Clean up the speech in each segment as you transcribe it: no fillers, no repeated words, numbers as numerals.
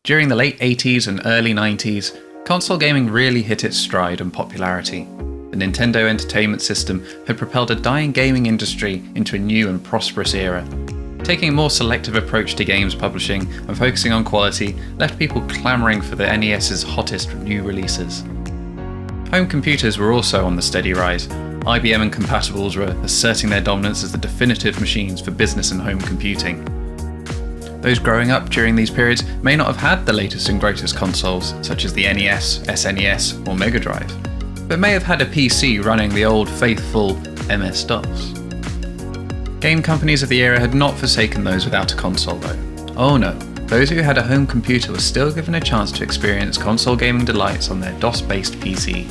During the late 80s and early 90s, console gaming really hit its stride and popularity. The Nintendo Entertainment System had propelled a dying gaming industry into a new and prosperous era. Taking a more selective approach to games publishing and focusing on quality left people clamouring for the NES's hottest new releases. Home computers were also on the steady rise. IBM and compatibles were asserting their dominance as the definitive machines for business and home computing. Those growing up during these periods may not have had the latest and greatest consoles, such as the NES, SNES, or Mega Drive, but may have had a PC running the old faithful MS-DOS. Game companies of the era had not forsaken those without a console though. Oh no, those who had a home computer were still given a chance to experience console gaming delights on their DOS-based PC.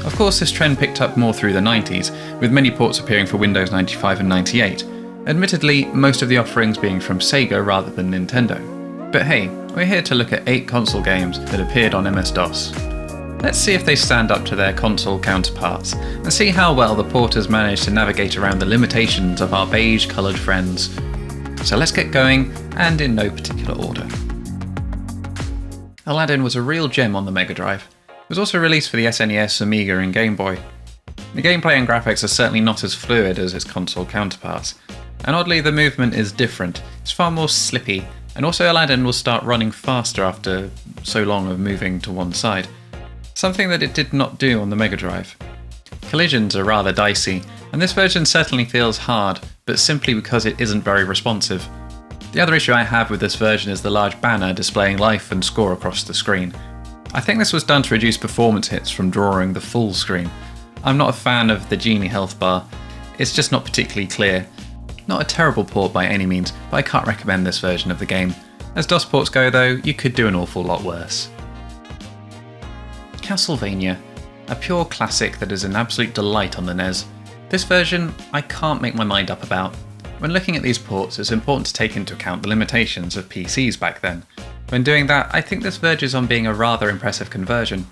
Of course, this trend picked up more through the 90s, with many ports appearing for Windows 95 and 98, admittedly most of the offerings being from Sega rather than Nintendo. But hey, we're here to look at 8 console games that appeared on MS-DOS. Let's see if they stand up to their console counterparts, and see how well the porters managed to navigate around the limitations of our beige-coloured friends. So let's get going, and in no particular order. Aladdin was a real gem on the Mega Drive. It was also released for the SNES, Amiga and Game Boy. The gameplay and graphics are certainly not as fluid as its console counterparts, and oddly the movement is different. It's far more slippy, and also Aladdin will start running faster after so long of moving to one side. Something that it did not do on the Mega Drive. Collisions are rather dicey, and this version certainly feels hard, but simply because it isn't very responsive. The other issue I have with this version is the large banner displaying life and score across the screen. I think this was done to reduce performance hits from drawing the full screen. I'm not a fan of the Genie health bar, it's just not particularly clear. Not a terrible port by any means, but I can't recommend this version of the game. As DOS ports go though, you could do an awful lot worse. Castlevania, a pure classic that is an absolute delight on the NES. This version, I can't make my mind up about. When looking at these ports, it's important to take into account the limitations of PCs back then. When doing that, I think this verges on being a rather impressive conversion.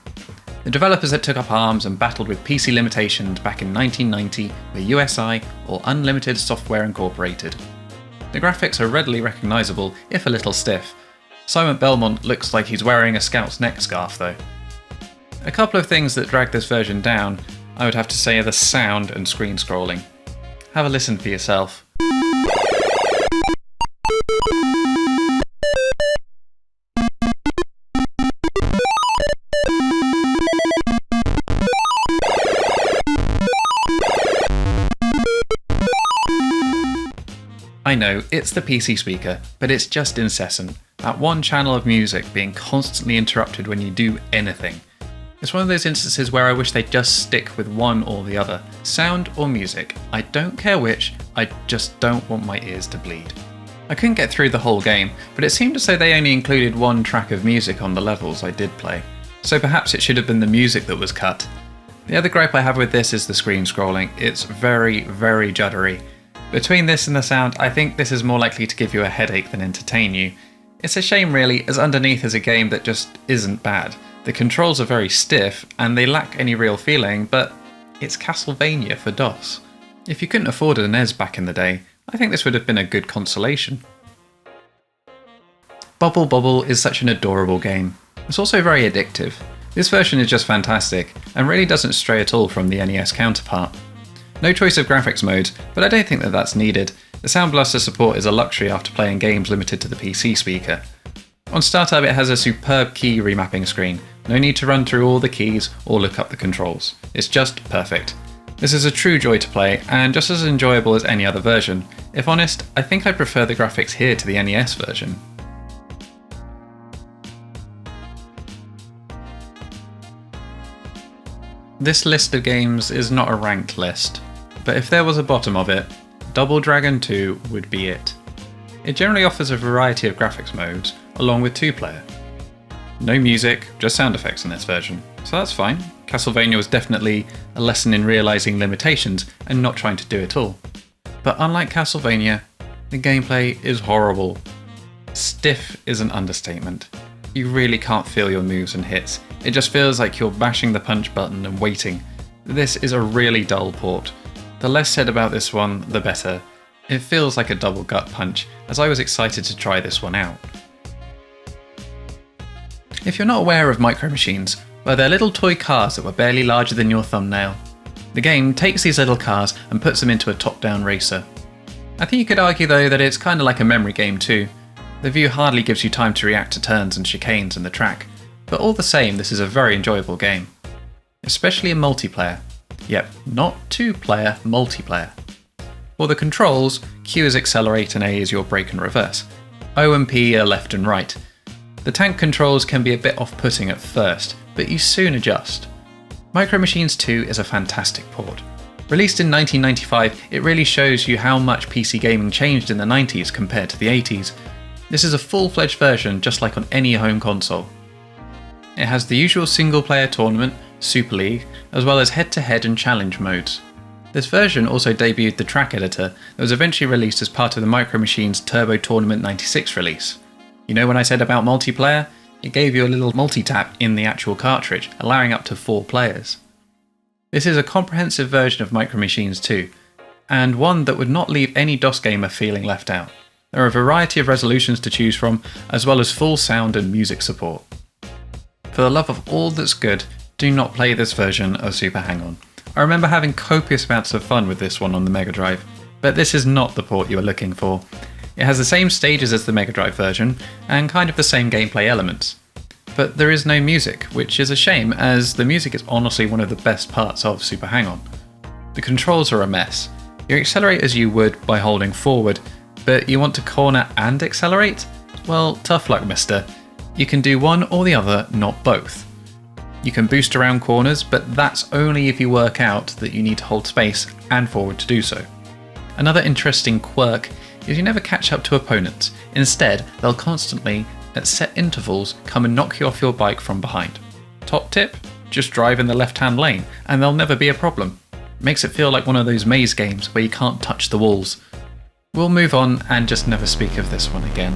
The developers that took up arms and battled with PC limitations back in 1990 were USI or Unlimited Software Incorporated. The graphics are readily recognisable, if a little stiff. Simon Belmont looks like he's wearing a Scout's neck scarf though. A couple of things that drag this version down, I would have to say, are the sound and screen scrolling. Have a listen for yourself. I know, it's the PC speaker, but it's just incessant. That one channel of music being constantly interrupted when you do anything. It's one of those instances where I wish they'd just stick with one or the other. Sound or music, I don't care which, I just don't want my ears to bleed. I couldn't get through the whole game, but it seemed as though they only included one track of music on the levels I did play. So perhaps it should have been the music that was cut. The other gripe I have with this is the screen scrolling. It's very, very juddery. Between this and the sound, I think this is more likely to give you a headache than entertain you. It's a shame really, as underneath is a game that just isn't bad. The controls are very stiff, and they lack any real feeling, but it's Castlevania for DOS. If you couldn't afford a NES back in the day, I think this would have been a good consolation. Bubble Bobble is such an adorable game. It's also very addictive. This version is just fantastic, and really doesn't stray at all from the NES counterpart. No choice of graphics modes, but I don't think that that's needed. The Sound Blaster support is a luxury after playing games limited to the PC speaker. On startup it has a superb key remapping screen. No need to run through all the keys or look up the controls. It's just perfect. This is a true joy to play, and just as enjoyable as any other version. If honest, I think I prefer the graphics here to the NES version. This list of games is not a ranked list, but if there was a bottom of it, Double Dragon 2 would be it. It generally offers a variety of graphics modes, along with 2-player. No music, just sound effects in this version, so that's fine. Castlevania was definitely a lesson in realising limitations and not trying to do it all. But unlike Castlevania, the gameplay is horrible. Stiff is an understatement. You really can't feel your moves and hits. It just feels like you're bashing the punch button and waiting. This is a really dull port. The less said about this one, the better. It feels like a double gut punch, as I was excited to try this one out. If you're not aware of Micro Machines, well, they're little toy cars that were barely larger than your thumbnail. The game takes these little cars and puts them into a top-down racer. I think you could argue though that it's kind of like a memory game too. The view hardly gives you time to react to turns and chicanes in the track, but all the same this is a very enjoyable game. Especially in multiplayer. Yep, not two-player, multiplayer. For the controls, Q is accelerate and A is your brake and reverse. O and P are left and right. The tank controls can be a bit off-putting at first, but you soon adjust. Micro Machines 2 is a fantastic port. Released in 1995, it really shows you how much PC gaming changed in the 90s compared to the 80s. This is a full-fledged version just like on any home console. It has the usual single-player tournament, Super League, as well as head-to-head and challenge modes. This version also debuted the track editor that was eventually released as part of the Micro Machines Turbo Tournament 96 release. You know when I said about multiplayer? It gave you a little multi-tap in the actual cartridge, allowing up to 4 players. This is a comprehensive version of Micro Machines 2, and one that would not leave any DOS gamer feeling left out. There are a variety of resolutions to choose from, as well as full sound and music support. For the love of all that's good, do not play this version of Super Hang-On. I remember having copious amounts of fun with this one on the Mega Drive, but this is not the port you are looking for. It has the same stages as the Mega Drive version, and kind of the same gameplay elements. But there is no music, which is a shame, as the music is honestly one of the best parts of Super Hang-On. The controls are a mess. You accelerate as you would by holding forward, but you want to corner and accelerate? Well, tough luck, mister. You can do one or the other, not both. You can boost around corners, but that's only if you work out that you need to hold space and forward to do so. Another interesting quirk is you never catch up to opponents. Instead, they'll constantly, at set intervals, come and knock you off your bike from behind. Top tip? Just drive in the left-hand lane, and they'll never be a problem. Makes it feel like one of those maze games where you can't touch the walls. We'll move on and just never speak of this one again.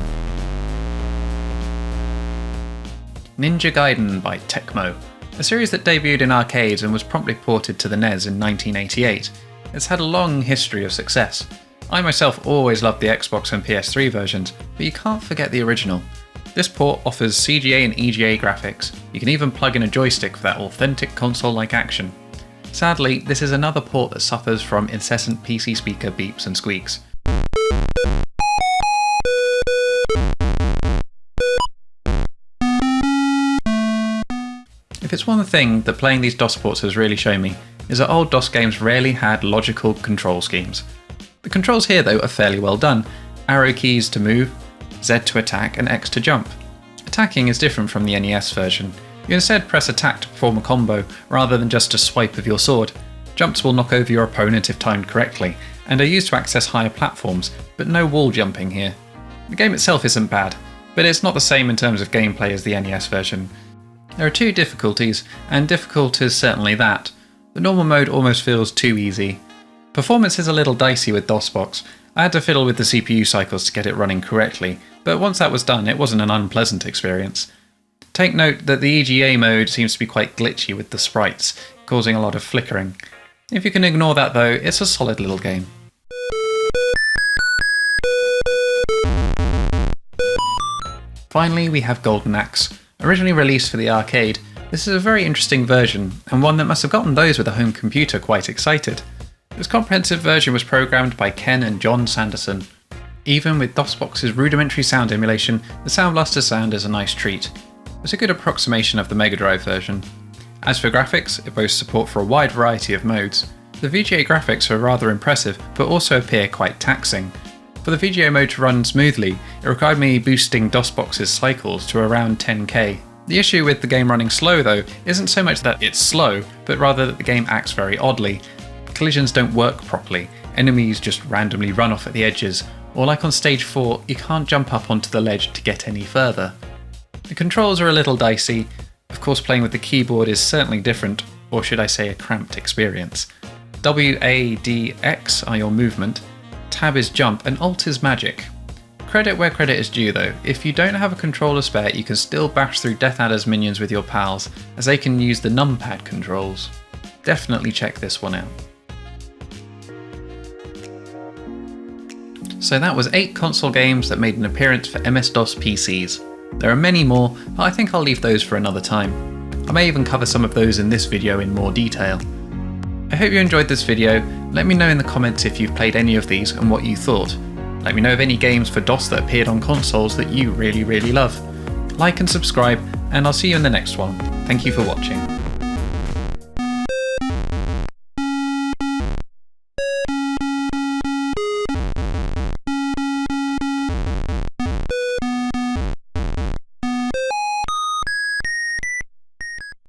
Ninja Gaiden by Tecmo. A series that debuted in arcades and was promptly ported to the NES in 1988. It's had a long history of success. I myself always loved the Xbox and PS3 versions, but you can't forget the original. This port offers CGA and EGA graphics. You can even plug in a joystick for that authentic console-like action. Sadly, this is another port that suffers from incessant PC speaker beeps and squeaks. If it's one thing that playing these DOS ports has really shown me, is that old DOS games rarely had logical control schemes. The controls here though are fairly well done. Arrow keys to move, Z to attack and X to jump. Attacking is different from the NES version. You instead press attack to perform a combo rather than just a swipe of your sword. Jumps will knock over your opponent if timed correctly, and are used to access higher platforms, but no wall jumping here. The game itself isn't bad, but it's not the same in terms of gameplay as the NES version. There are 2 difficulties, and difficult is certainly that. The normal mode almost feels too easy. Performance is a little dicey with DOSBox. I had to fiddle with the CPU cycles to get it running correctly, but once that was done it wasn't an unpleasant experience. Take note that the EGA mode seems to be quite glitchy with the sprites, causing a lot of flickering. If you can ignore that though, it's a solid little game. Finally we have Golden Axe. Originally released for the arcade, this is a very interesting version, and one that must have gotten those with a home computer quite excited. This comprehensive version was programmed by Ken and John Sanderson. Even with DOSBox's rudimentary sound emulation, the Sound Blaster sound is a nice treat. It's a good approximation of the Mega Drive version. As for graphics, it boasts support for a wide variety of modes. The VGA graphics are rather impressive, but also appear quite taxing. For the VGA mode to run smoothly, it required me boosting DOSBox's cycles to around 10k. The issue with the game running slow though isn't so much that it's slow, but rather that the game acts very oddly. Collisions don't work properly, enemies just randomly run off at the edges, or like on stage 4, you can't jump up onto the ledge to get any further. The controls are a little dicey. Of course playing with the keyboard is certainly different, or should I say a cramped experience. W, A, D, X are your movement, Tab is jump, and Alt is magic. Credit where credit is due though, if you don't have a controller spare you can still bash through Death Adder's minions with your pals, as they can use the numpad controls. Definitely check this one out. So that was 8 console games that made an appearance for MS-DOS PCs. There are many more, but I think I'll leave those for another time. I may even cover some of those in this video in more detail. I hope you enjoyed this video. Let me know in the comments if you've played any of these and what you thought. Let me know of any games for DOS that appeared on consoles that you really love. Like and subscribe, and I'll see you in the next one. Thank you for watching.